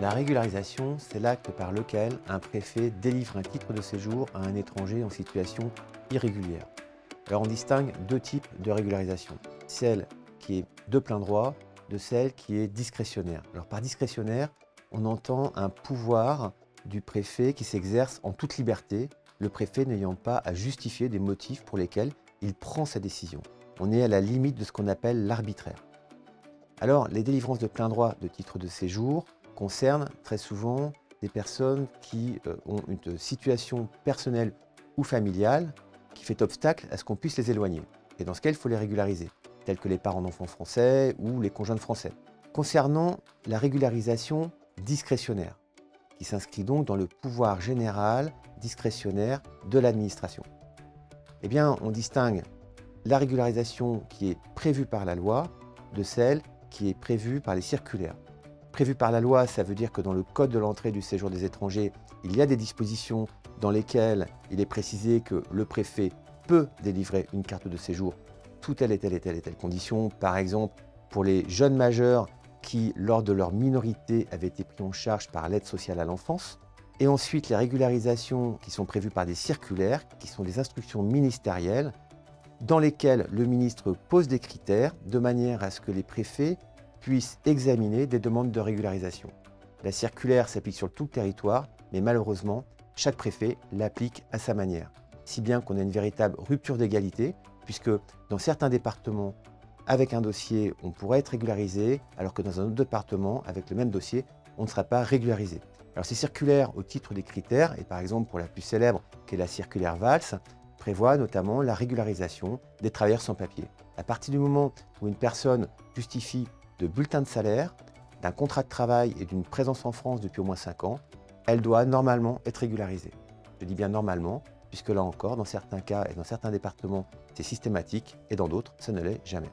La régularisation, c'est l'acte par lequel un préfet délivre un titre de séjour à un étranger en situation irrégulière. Alors on distingue deux types de régularisation. Celle qui est de plein droit, de celle qui est discrétionnaire. Alors par discrétionnaire, on entend un pouvoir du préfet qui s'exerce en toute liberté, le préfet n'ayant pas à justifier des motifs pour lesquels il prend sa décision. On est à la limite de ce qu'on appelle l'arbitraire. Alors les délivrances de plein droit de titres de séjour concernent très souvent des personnes qui ont une situation personnelle ou familiale qui fait obstacle à ce qu'on puisse les éloigner. Et dans ce cas, il faut les régulariser, tels que les parents d'enfants français ou les conjoints de français. Concernant la régularisation discrétionnaire, qui s'inscrit donc dans le pouvoir général discrétionnaire de l'administration, eh bien, on distingue la régularisation qui est prévue par la loi de celle qui est prévue par les circulaires. Prévu par la loi, ça veut dire que dans le Code de l'entrée et du séjour des étrangers, il y a des dispositions dans lesquelles il est précisé que le préfet peut délivrer une carte de séjour sous telle et telle et telle et telle condition. Par exemple, pour les jeunes majeurs qui, lors de leur minorité, avaient été pris en charge par l'aide sociale à l'enfance. Et ensuite, les régularisations qui sont prévues par des circulaires, qui sont des instructions ministérielles, dans lesquelles le ministre pose des critères de manière à ce que les préfets puissent examiner des demandes de régularisation. La circulaire s'applique sur tout le territoire, mais malheureusement, chaque préfet l'applique à sa manière. Si bien qu'on a une véritable rupture d'égalité, puisque dans certains départements, avec un dossier, on pourrait être régularisé, alors que dans un autre département, avec le même dossier, on ne sera pas régularisé. Alors ces circulaires, au titre des critères, et par exemple pour la plus célèbre, qui est la circulaire Valls, prévoit notamment la régularisation des travailleurs sans papier. À partir du moment où une personne justifie de bulletin de salaire, d'un contrat de travail et d'une présence en France depuis au moins 5 ans, elle doit normalement être régularisée. Je dis bien normalement, puisque là encore, dans certains cas et dans certains départements, c'est systématique et dans d'autres, ça ne l'est jamais.